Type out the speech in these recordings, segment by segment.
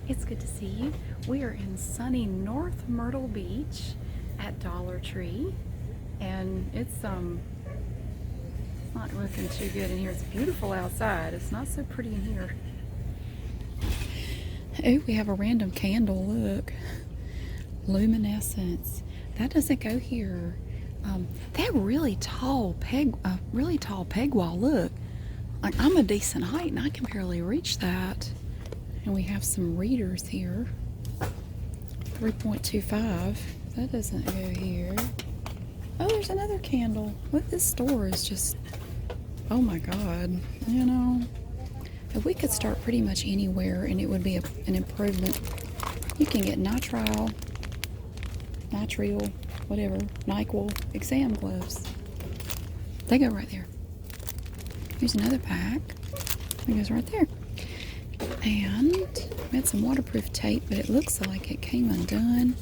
It's good to see you. We are in sunny North Myrtle Beach at Dollar Tree, and it's not looking too good in here. It's beautiful outside. It's not so pretty in here. Oh, we have a random candle. Look, luminescence. That doesn't go here. That really tall peg wall. Look, like I'm a decent height and I can barely reach that. And we have some readers here. 3.25. That doesn't go here. Oh, there's another candle. What this store is just, oh my God. You know, if we could start pretty much anywhere and it would be an improvement. You can get nitrile, whatever, NyQuil exam gloves. They go right there. Here's another pack. It goes right there. And we had some waterproof tape, but it looks like it came undone.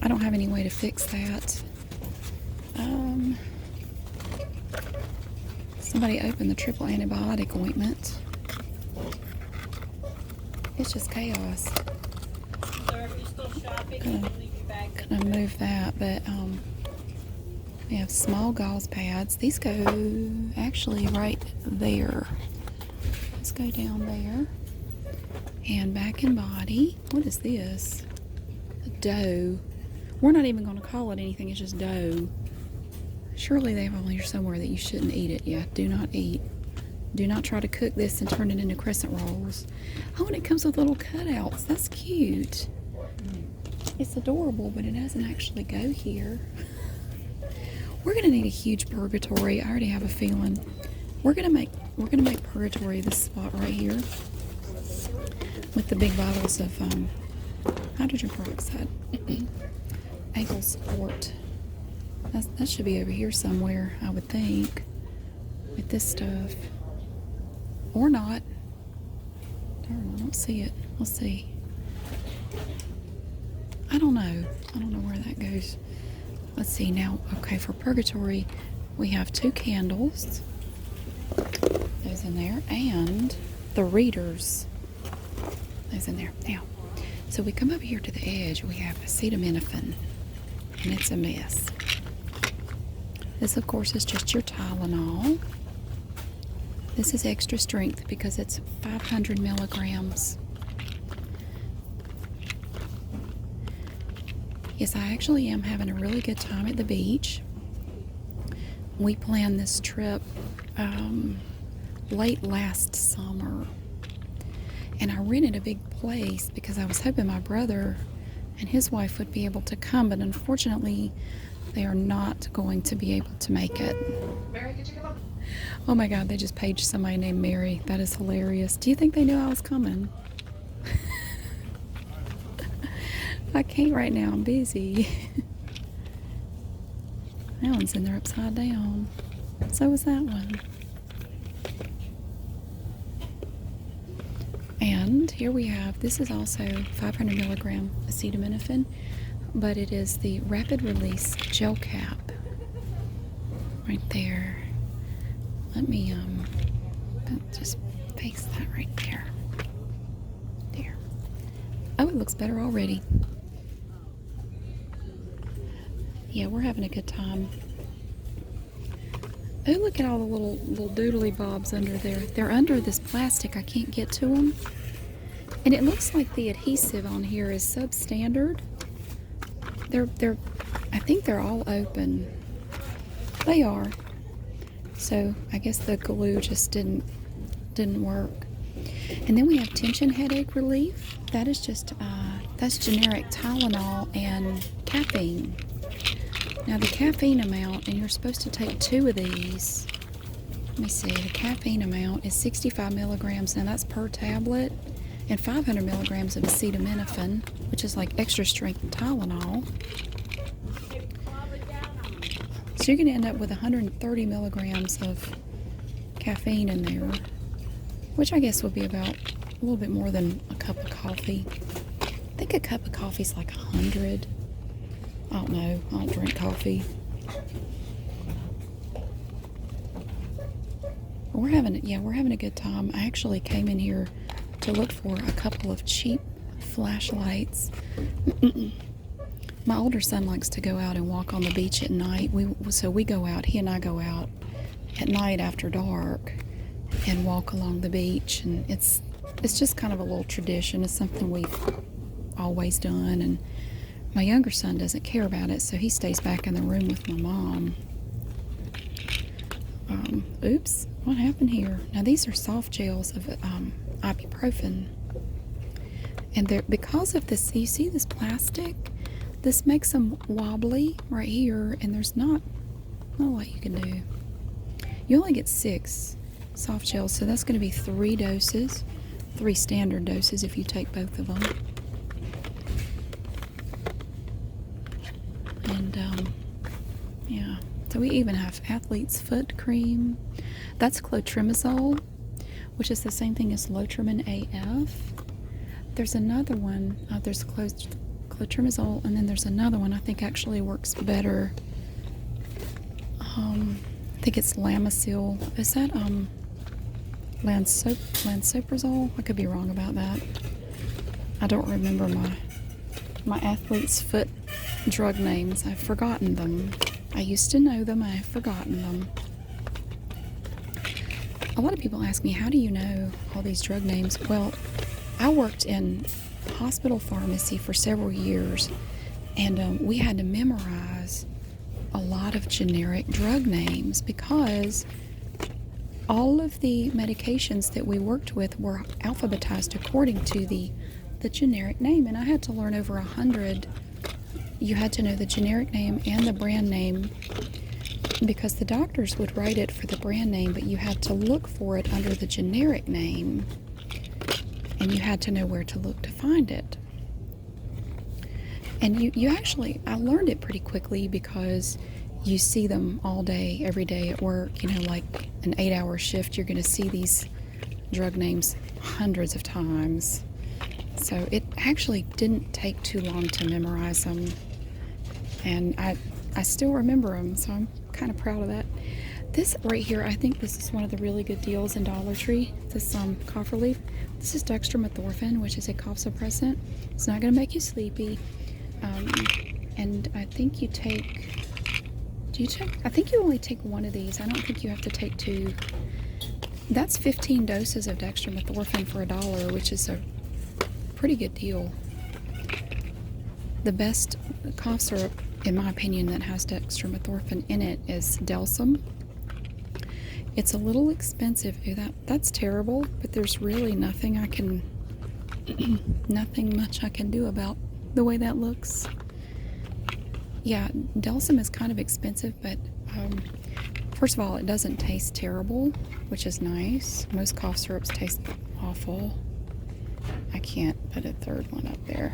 I don't have any way to fix that. Somebody opened the triple antibiotic ointment. It's just chaos. Gonna move that, but we have small gauze pads. These go actually right there. Let's go down there. And back in body. What is this? Dough. We're not even going to call it anything. It's just dough. Surely they have on here somewhere that you shouldn't eat it. Yeah, do not eat. Do not try to cook this and turn it into crescent rolls. Oh, and it comes with little cutouts. That's cute. It's adorable, but it doesn't actually go here. We're gonna need a huge purgatory. I already have a feeling. We're gonna make purgatory this spot right here with the big bottles of hydrogen peroxide. Ankle support. That should be over here somewhere, I would think, with this stuff. Or not. Darn, I don't see it. We'll see. I don't know. I don't know where that goes. Let's see now. Okay, for purgatory, we have 2 candles. Those in there. And the readers. Those in there. Now, so we come over here to the edge. We have acetaminophen. And it's a mess. This, of course, is just your Tylenol. This is extra strength because it's 500 milligrams. Yes, I actually am having a really good time at the beach. We planned this trip late last summer. And I rented a big place because I was hoping my brother and his wife would be able to come, but unfortunately, they are not going to be able to make it. Mary, could you come up? Oh my God, they just paged somebody named Mary. That is hilarious. Do you think they knew I was coming? I can't right now. I'm busy. That one's in there upside down. So is that one. And here we have, this is also 500 milligram acetaminophen, but it is the rapid release gel cap right there. Let me just paste that right there. There. Oh, it looks better already. Yeah, we're having a good time. Oh, look at all the little doodly bobs under there. They're under this plastic. I can't get to them. And it looks like the adhesive on here is substandard. I think they're all open. They are. So I guess the glue just didn't work. And then we have tension headache relief. That is just that's generic Tylenol and caffeine. Now the caffeine amount, and you're supposed to take 2 of these. Let me see, the caffeine amount is 65 milligrams, now that's per tablet, and 500 milligrams of acetaminophen, which is like extra strength Tylenol. So you're going to end up with 130 milligrams of caffeine in there, which I guess would be about a little bit more than a cup of coffee. I think a cup of coffee is like 100. I don't know. I don't drink coffee. We're having a good time. I actually came in here to look for a couple of cheap flashlights. My older son likes to go out and walk on the beach at night. So we go out, he and I go out at night after dark and walk along the beach, and it's just kind of a little tradition. It's something we've always done, and my younger son doesn't care about it, so he stays back in the room with my mom. Oops, what happened here? Now these are soft gels of ibuprofen, and they're, because of this, you see this plastic, this makes them wobbly right here, and there's not a lot you can do. You only get 6 soft gels, so that's going to be 3 doses, 3 standard doses if you take both of them. And yeah, so we even have athlete's foot cream. That's clotrimazole, which is the same thing as Lotrimin AF. There's another one, there's clotrimazole, and then there's another one I think actually works better. I think it's Lamisil. Is that lansoprazole? I could be wrong about that. I don't remember my athlete's foot drug names. I've forgotten them. I used to know them. I've forgotten them. A lot of people ask me, how do you know all these drug names? Well, I worked in hospital pharmacy for several years, and we had to memorize a lot of generic drug names because all of the medications that we worked with were alphabetized according to the generic name, and I had to learn over 100. You had to know the generic name and the brand name, because the doctors would write it for the brand name, but you had to look for it under the generic name, and you had to know where to look to find it. And you actually, I learned it pretty quickly because you see them all day, every day at work. You know, like an 8-hour shift, you're going to see these drug names hundreds of times. So it actually didn't take too long to memorize them. And I still remember them, so I'm kind of proud of that. This right here, I think this is one of the really good deals in Dollar Tree. This cough relief. This is dextromethorphan, which is a cough suppressant. It's not going to make you sleepy. And I think you take, I think you only take 1 of these. I don't think you have to take 2. That's 15 doses of dextromethorphan for $1, which is a pretty good deal. The best cough syrup, in my opinion, that has dextromethorphan in it is Delsum. It's a little expensive. That's terrible, but there's really nothing much I can do about the way that looks. Yeah, Delsum is kind of expensive, but first of all, it doesn't taste terrible, which is nice. Most cough syrups taste awful. I can't put a third one up there.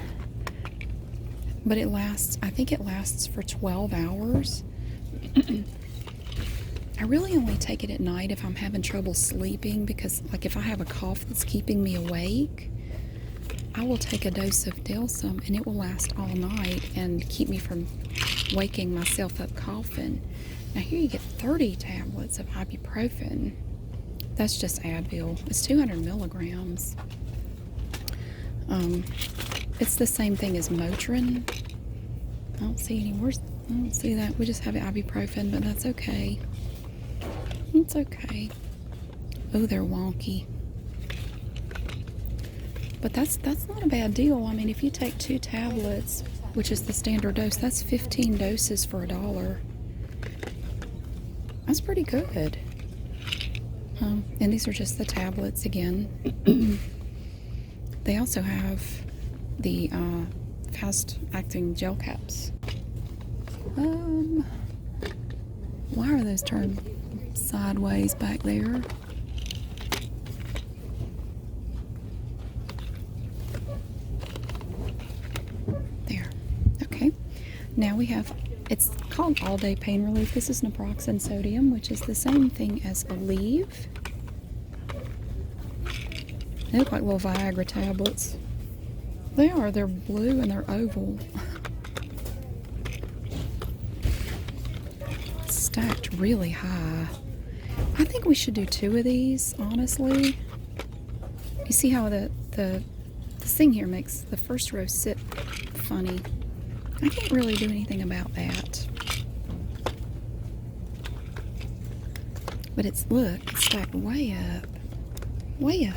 But it lasts, I think it lasts for 12 hours. I really only take it at night if I'm having trouble sleeping, because like if I have a cough that's keeping me awake, I will take a dose of Delsum and it will last all night and keep me from waking myself up coughing. Now here you get 30 tablets of ibuprofen. That's just Advil. It's 200 milligrams. It's the same thing as Motrin. I don't see any worse. I don't see that. We just have ibuprofen, but that's okay. It's okay. Oh, they're wonky. But that's not a bad deal. I mean, if you take 2 tablets, which is the standard dose, that's 15 doses for $1. That's pretty good. And these are just the tablets again. They also have the fast-acting gel caps. Why are those turned sideways back there? There. Okay. Now we have, it's called All Day Pain Relief. This is naproxen sodium, which is the same thing as Aleve. They look like little Viagra tablets. They are. They're blue and they're oval. Stacked really high. I think we should do 2 of these, honestly. You see how this thing here makes the first row sit funny. I can't really do anything about that. But look, it's stacked way up. Way up.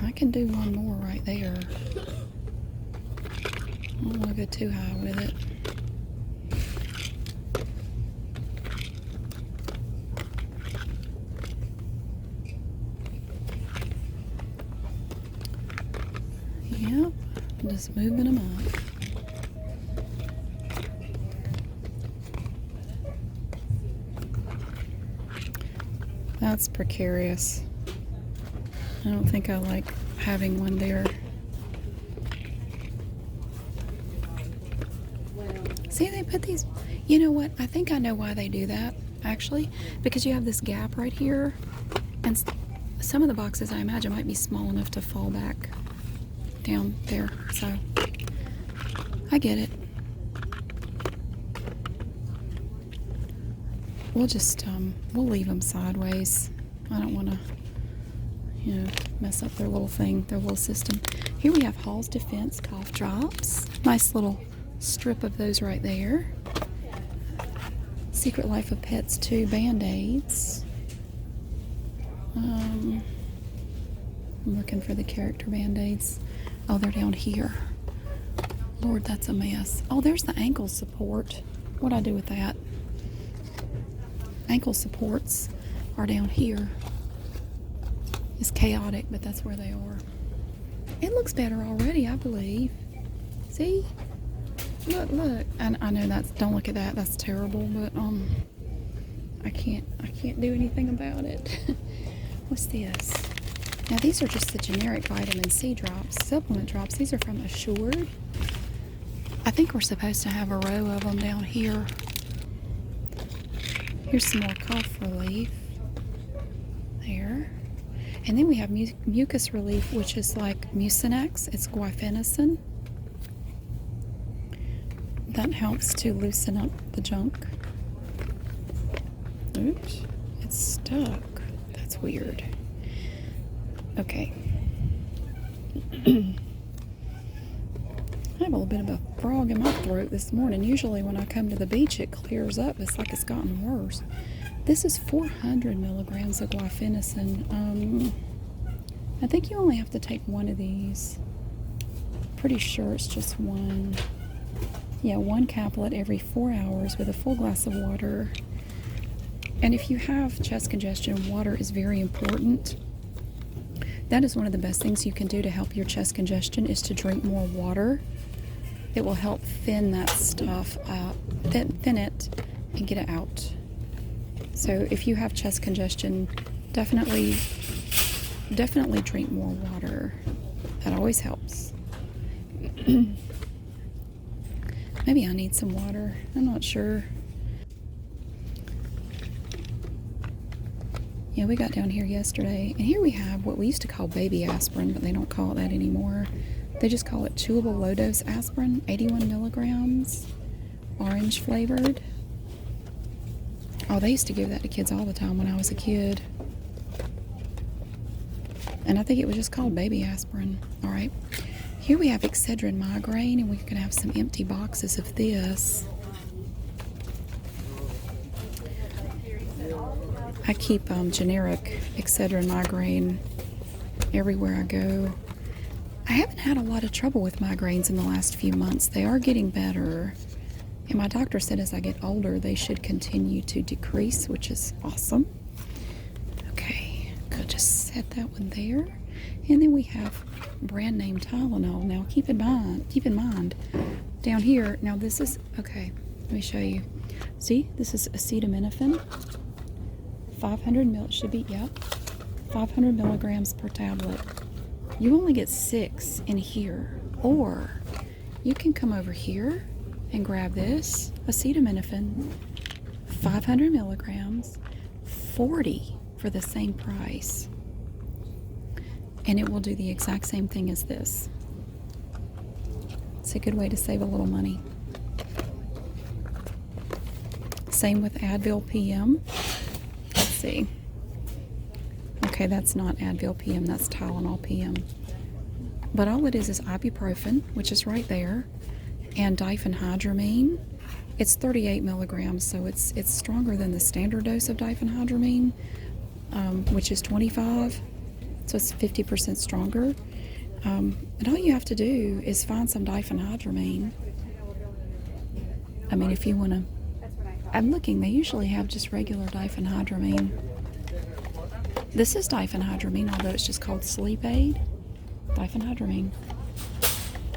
I can do one more right there. I don't want to go too high with it. Yep, just moving them up. That's precarious. I don't think I like having one there. See, they put these, you know what? I think I know why they do that, actually. Because you have this gap right here. And some of the boxes, I imagine, might be small enough to fall back down there. So, I get it. We'll just, we'll leave them sideways. I don't want to, you know, mess up their little thing, their little system. Here we have Hall's Defense cough drops. Nice little strip of those right there. Secret Life of Pets 2 Band-Aids. I'm looking for the character Band-Aids. Oh, they're down here. Lord, that's a mess. Oh, there's the ankle support. What'd I do with that? Ankle supports are down here. It's chaotic, but that's where they are. It looks better already, I believe. See? Look, look. And I know that's, don't look at that, that's terrible, but I can't do anything about it. What's this? Now these are just the generic vitamin C drops, supplement drops. These are from Assured. I think we're supposed to have a row of them down here. Here's some more cough relief. There. And then we have Mucus Relief, which is like Mucinex. It's guaifenesin. That helps to loosen up the junk. Oops. It's stuck. That's weird. Okay. I have a little bit of a frog in my throat this morning. Usually when I come to the beach it clears up. It's like it's gotten worse. This is 400 milligrams of guaifenesin. I think you only have to take one of these. Pretty sure it's just one. Yeah, one caplet every 4 hours with a full glass of water. And if you have chest congestion, water is very important. That is one of the best things you can do to help your chest congestion is to drink more water. It will help thin that stuff out, thin it and get it out. So if you have chest congestion, definitely drink more water. That always helps. Maybe I need some water. I'm not sure. Yeah, we got down here yesterday, and here we have what we used to call baby aspirin, but they don't call it that anymore. They just call it chewable low-dose aspirin, 81 milligrams, orange flavored. Oh, they used to give that to kids all the time when I was a kid. And I think it was just called baby aspirin. All right. Here we have Excedrin Migraine, and we're going to have some empty boxes of this. I keep generic Excedrin Migraine everywhere I go. I haven't had a lot of trouble with migraines in the last few months. They are getting better. And my doctor said as I get older, they should continue to decrease, which is awesome. Okay, I'll just set that one there. And then we have brand name Tylenol. Now keep in mind, down here, now this is, okay, let me show you. See, this is acetaminophen. 500 mil, it should be, yep, 500 milligrams per tablet. You only get 6 in here, or you can come over here and grab this acetaminophen, 500 milligrams, 40 for the same price, and it will do the exact same thing as this. It's a good way to save a little money. Same with Advil PM. Let's see. Okay, that's not Advil PM, that's Tylenol PM. But all it is ibuprofen, which is right there, and diphenhydramine. It's 38 milligrams, so it's stronger than the standard dose of diphenhydramine, which is 25. So it's 50% stronger. And all you have to do is find some diphenhydramine. I mean, if you want to, I'm looking, they usually have just regular diphenhydramine. This is diphenhydramine, although it's just called sleep aid. Diphenhydramine.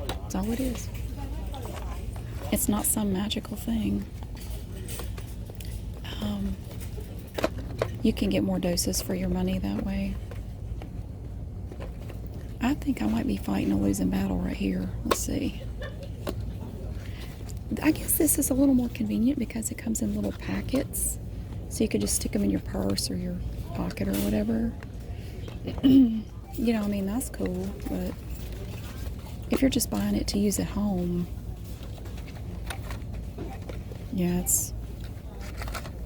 That's all it is. It's not some magical thing. You can get more doses for your money that way. I think I might be fighting a losing battle right here. Let's see. I guess this is a little more convenient because it comes in little packets. So you could just stick them in your purse or your pocket or whatever. You know, I mean, that's cool. But if you're just buying it to use at home, yeah,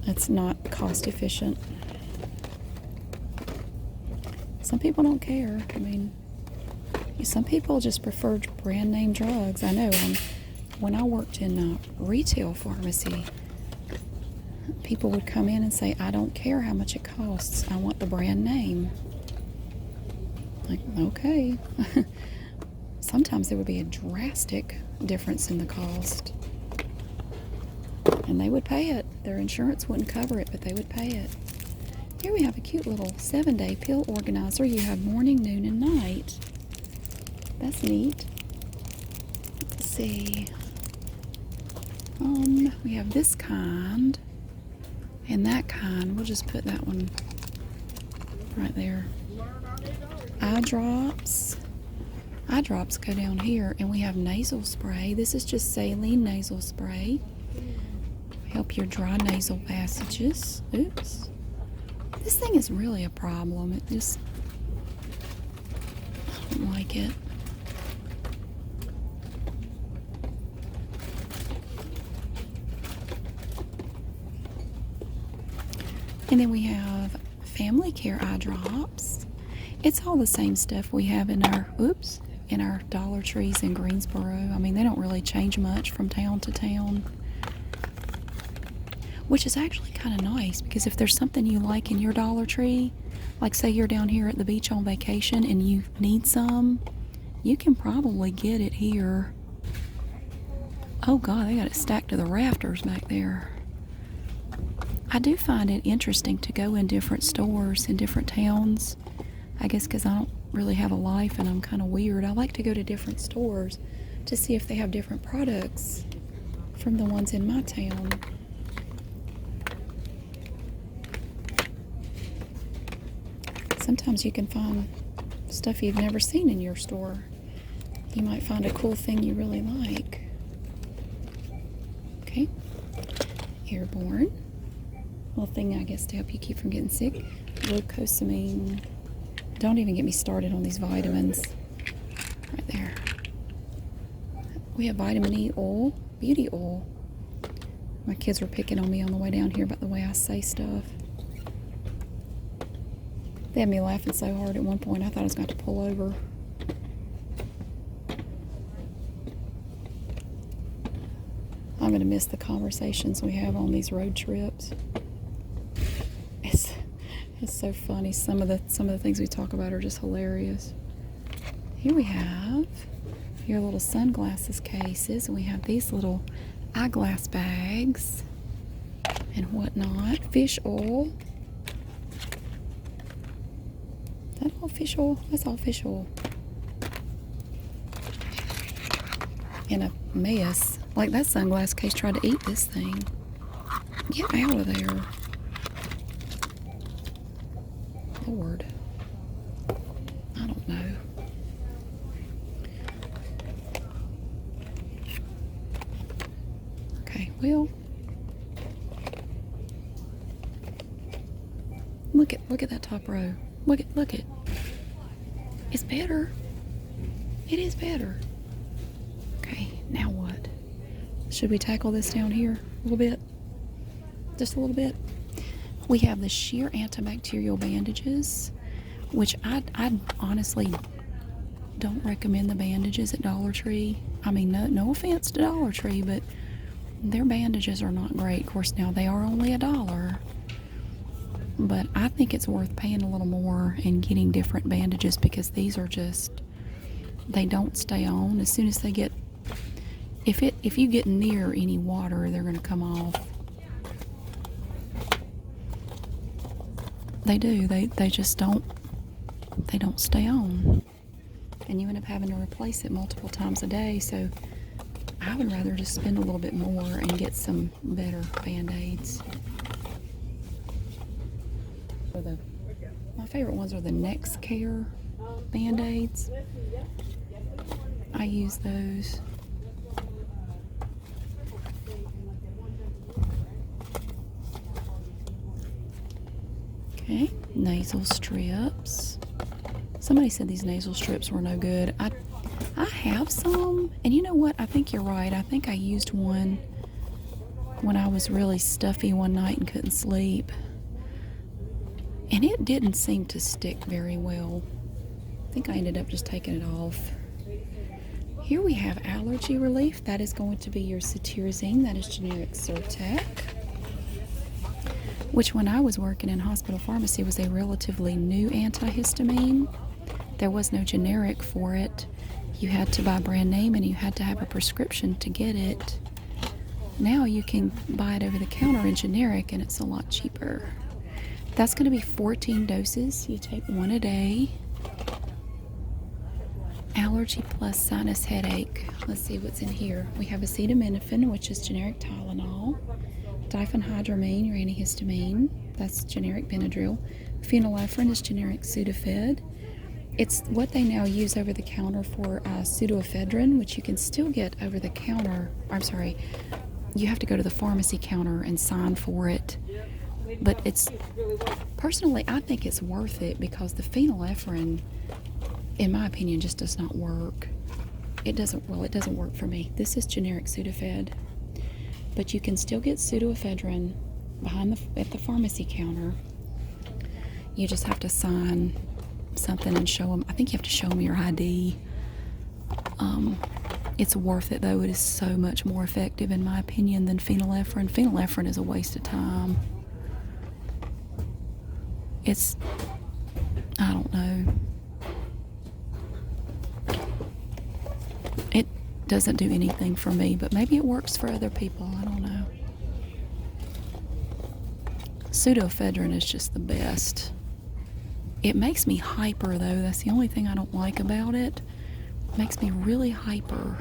it's not cost efficient. Some people don't care. I mean, some people just prefer brand name drugs. I know. When I worked in retail pharmacy, people would come in and say, I don't care how much it costs. I want the brand name. Like, okay. Sometimes there would be a drastic difference in the cost. And they would pay it. Their insurance wouldn't cover it, but they would pay it. Here we have a cute little 7-day pill organizer. You have morning, noon, and night. That's neat. Let's see. We have this kind and that kind. We'll just put that one right there. Eye drops. Eye drops go down here, and we have nasal spray. This is just saline nasal spray. Help your dry nasal passages. Oops. This thing is really a problem. It just, I don't like it. And then we have family care eye drops. It's all the same stuff we have in our, in our Dollar Trees in Greensboro. I mean, they don't really change much from town to town. Which is actually kind of nice, because if there's something you like in your Dollar Tree, like say you're down here at the beach on vacation and you need some, you can probably get it here. Oh God, they got it stacked to the rafters back there. I do find it interesting to go in different stores in different towns. I guess because I don't really have a life and I'm kind of weird. I like to go to different stores to see if they have different products from the ones in my town. Sometimes you can find stuff you've never seen in your store. You might find a cool thing you really like. Okay. Airborne. Little thing, I guess, to help you keep from getting sick. Glucosamine. Don't even get me started on these vitamins. Right there. We have vitamin E oil, beauty oil. My kids were picking on me on the way down here about the way I say stuff. They had me laughing so hard at one point I thought I was going to pull over. I'm going to miss the conversations we have on these road trips. It's so funny. Some of the things we talk about are just hilarious. Here we have your little sunglasses cases, and we have these little eyeglass bags and whatnot. Fish oil. Is that all fish oil? That's all fish oil. And a mess. Like that sunglass case tried to eat this thing. Get out of there. Lord. I don't know. Okay, well. Look at that top row. Look at. It's better. It is better. Okay, now what? Should we tackle this down here a little bit? just a little bit. We have the Shear antibacterial bandages, which I honestly don't recommend the bandages at Dollar Tree. I mean, no offense to Dollar Tree, but their bandages are not great. Of course, now they are only $1, but I think it's worth paying a little more and getting different bandages, because these are just, they don't stay on. As soon as they get, if you get near any water, they're going to come off. They do. They just don't stay on. And you end up having to replace it multiple times a day. So I would rather just spend a little bit more and get some better Band-Aids. My favorite ones are the Next Care Band-Aids. I use those. Okay, nasal strips. Somebody said these nasal strips were no good. I have some, and you know what? I think you're right. I think I used one when I was really stuffy one night and couldn't sleep, and it didn't seem to stick very well. I think I ended up just taking it off. Here we have Allergy Relief. That is going to be your cetirizine. That is generic Zyrtec, which when I was working in hospital pharmacy was a relatively new antihistamine. There was no generic for it. You had to buy brand name and you had to have a prescription to get it. Now you can buy it over the counter in generic and it's a lot cheaper. That's going to be 14 doses. You take one a day. Allergy plus sinus headache. Let's see what's in here. We have acetaminophen, which is generic Tylenol. Diphenhydramine, your antihistamine. That's generic Benadryl. Phenylephrine is generic Sudafed. It's what they now use over the counter for pseudoephedrine, which you can still get over the counter. I'm sorry, you have to go to the pharmacy counter and sign for it. But it's, personally, I think it's worth it, because the phenylephrine, in my opinion, just does not work. It doesn't work for me. This is generic Sudafed. But you can still get pseudoephedrine at the pharmacy counter. You just have to sign something and show them. I think you have to show them your ID. It's worth it, though. It is so much more effective, in my opinion, than phenylephrine. Phenylephrine is a waste of time. I don't know. It doesn't do anything for me, but maybe it works for other people. I don't know. Pseudoephedrine is just the best. It makes me hyper, though. That's the only thing I don't like about it. It makes me really hyper.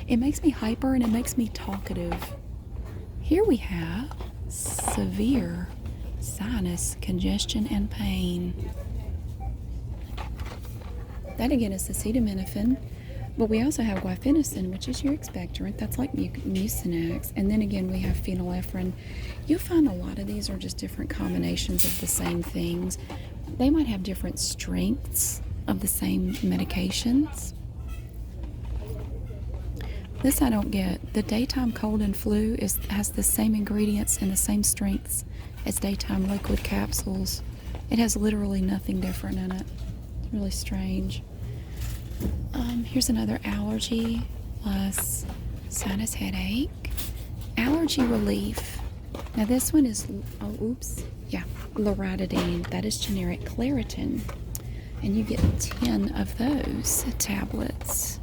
It makes me hyper and it makes me talkative. Here we have severe sinus congestion and pain. That again is acetaminophen. But we also have guaifenesin, which is your expectorant. That's like Mucinex. And then again, we have phenylephrine. You'll find a lot of these are just different combinations of the same things. They might have different strengths of the same medications. This I don't get. The daytime cold and flu has the same ingredients and the same strengths as daytime liquid capsules. It has literally nothing different in it. It's really strange. Here's another allergy plus sinus headache. Allergy Relief. Now this one is, loratadine. That is generic Claritin. And you get 10 of those tablets.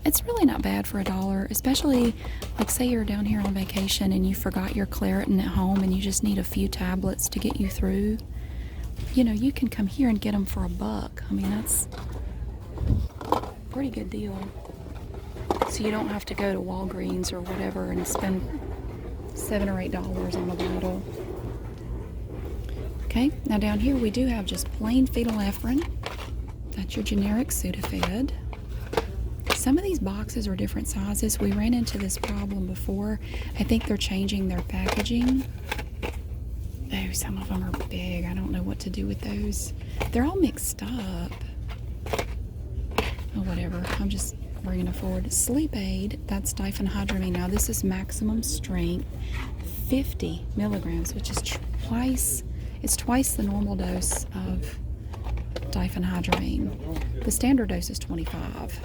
It's really not bad for $1, especially like say you're down here on vacation and you forgot your Claritin at home and you just need a few tablets to get you through. You know, you can come here and get them for $1. I mean, that's a pretty good deal. So you don't have to go to Walgreens or whatever and spend $7 or $8 on a bottle. Okay, now down here we do have just plain phenylephrine. That's your generic Sudafed. Some of these boxes are different sizes. We ran into this problem before. I think they're changing their packaging. Oh, some of them are big. I don't know what to do with those. They're all mixed up. Oh, whatever. I'm just bringing it forward. Sleep aid, that's diphenhydramine. Now this is maximum strength, 50 milligrams, which is twice the normal dose of diphenhydramine. The standard dose is 25.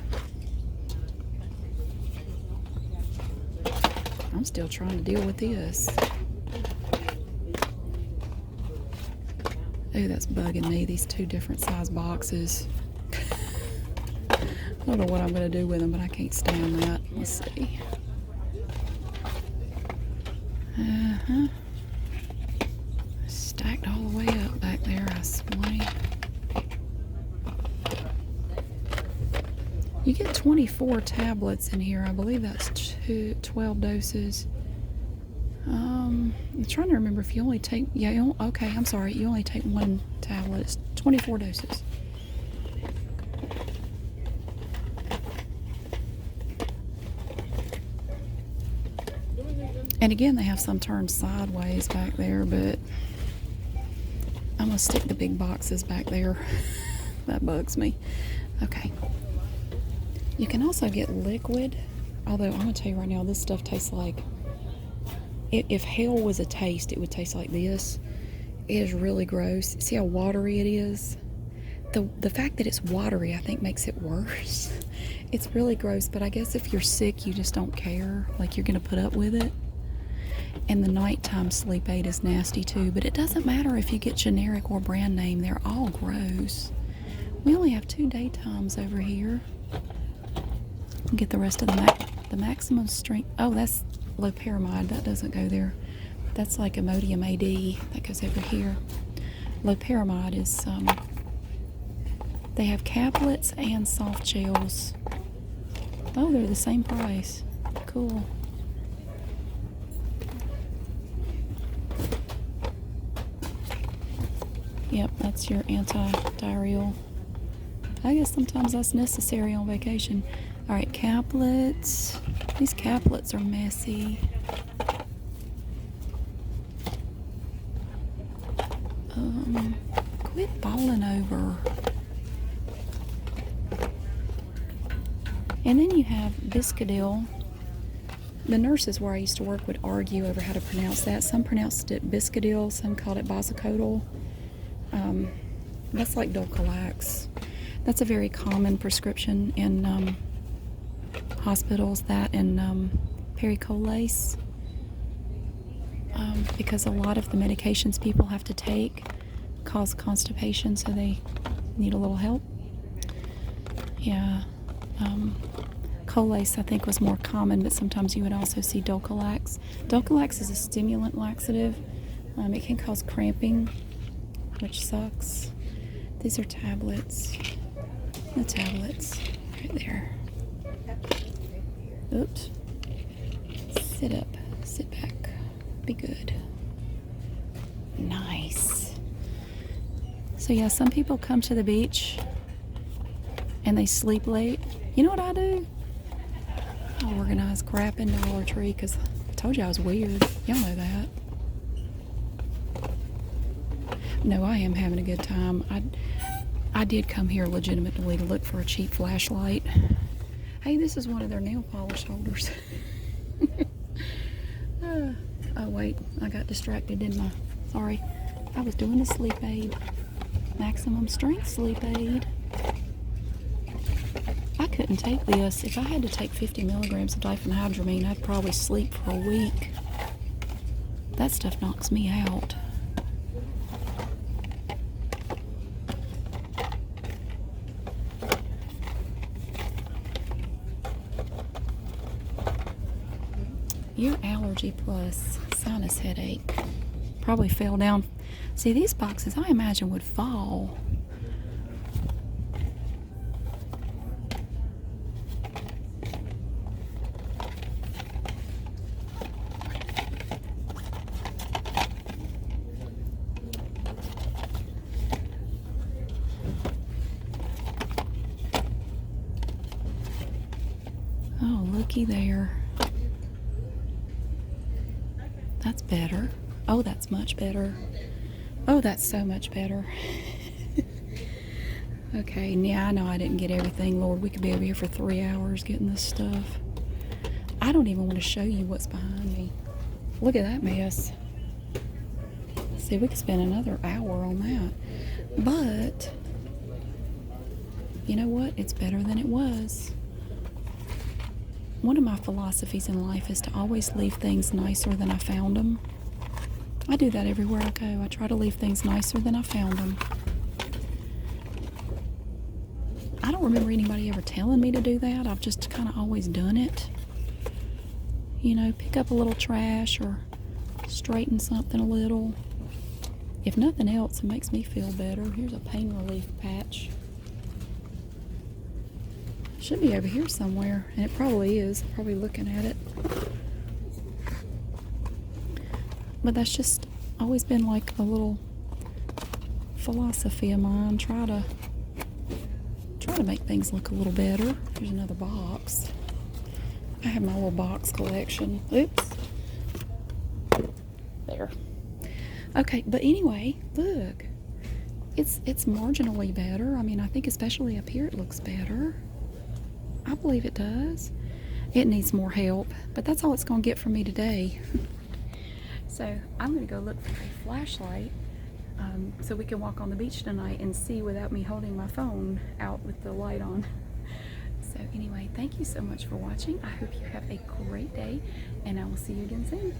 I'm still trying to deal with this. Oh, that's bugging me, these two different size boxes. I don't know what I'm going to do with them, but I can't stand that. Let's see. Stacked all the way up back there, I swear. You get 24 tablets in here. I believe that's 12 doses. I'm trying to remember if you only take, okay, I'm sorry. You only take one tablet. It's 24 doses. And again, they have some turned sideways back there, but I'm going to stick the big boxes back there. That bugs me. Okay. You can also get liquid, although I'm going to tell you right now, this stuff tastes like, if hell was a taste, it would taste like this. It is really gross. See how watery it is? The fact that it's watery, I think, makes it worse. It's really gross, but I guess if you're sick, you just don't care. Like, you're going to put up with it. And the nighttime sleep aid is nasty too, but it doesn't matter if you get generic or brand name. They're all gross. We only have 2 daytimes over here. Get the rest of the maximum strength. Oh, that's loperamide. That doesn't go there. That's like Imodium AD. That goes over here. Loperamide is, they have caplets and soft gels. Oh, they're the same price. Cool. Yep, that's your antibacterial. I guess sometimes that's necessary on vacation. All right, caplets. These caplets are messy. Quit falling over. And then you have Biscadil. The nurses where I used to work would argue over how to pronounce that. Some pronounced it Biscadil, some called it Bosicodal. That's like Dulcolax. That's a very common prescription in hospitals, that and Pericolase, because a lot of the medications people have to take cause constipation, so they need a little help. Yeah, Colase I think was more common, but sometimes you would also see Dulcolax. Dulcolax is a stimulant laxative. It can cause cramping, which sucks. These are tablets. The tablets right there. Oops. Sit up. Sit back. Be good. Nice. So yeah, some people come to the beach and they sleep late. You know what I do? I organize crap in Dollar Tree because I told you I was weird. Y'all know that. No, I am having a good time. I did come here legitimately to look for a cheap flashlight. Hey, this is one of their nail polish holders. Oh wait, I got distracted, didn't I? Sorry. I was doing a sleep aid. Maximum strength sleep aid. I couldn't take this. If I had to take 50 milligrams of diphenhydramine, I'd probably sleep for a week. That stuff knocks me out. Your Allergy Plus Sinus Headache. Probably fell down. See, these boxes I imagine would fall. Oh, looky there. That's better. Oh, that's much better. Oh, that's so much better. Okay, yeah, I know I didn't get everything. Lord, we could be over here for 3 hours getting this stuff. I don't even want to show you what's behind me. Look at that mess. See, we could spend another hour on that. But, you know what? It's better than it was. One of my philosophies in life is to always leave things nicer than I found them. I do that everywhere I go. I try to leave things nicer than I found them. I don't remember anybody ever telling me to do that. I've just kind of always done it. You know, pick up a little trash or straighten something a little. If nothing else, it makes me feel better. Here's a pain relief patch. Should be over here somewhere, and it probably is. Probably looking at it. But that's just always been like a little philosophy of mine. Try to make things look a little better. Here's another box. I have my little box collection. Oops. There. Okay, but anyway, look. It's marginally better. I mean, I think especially up here it looks better. I believe it does. It needs more help, but that's all it's going to get from me today. So I'm going to go look for a flashlight so we can walk on the beach tonight and see without me holding my phone out with the light on. So anyway, thank you so much for watching. I hope you have a great day, and I will see you again soon.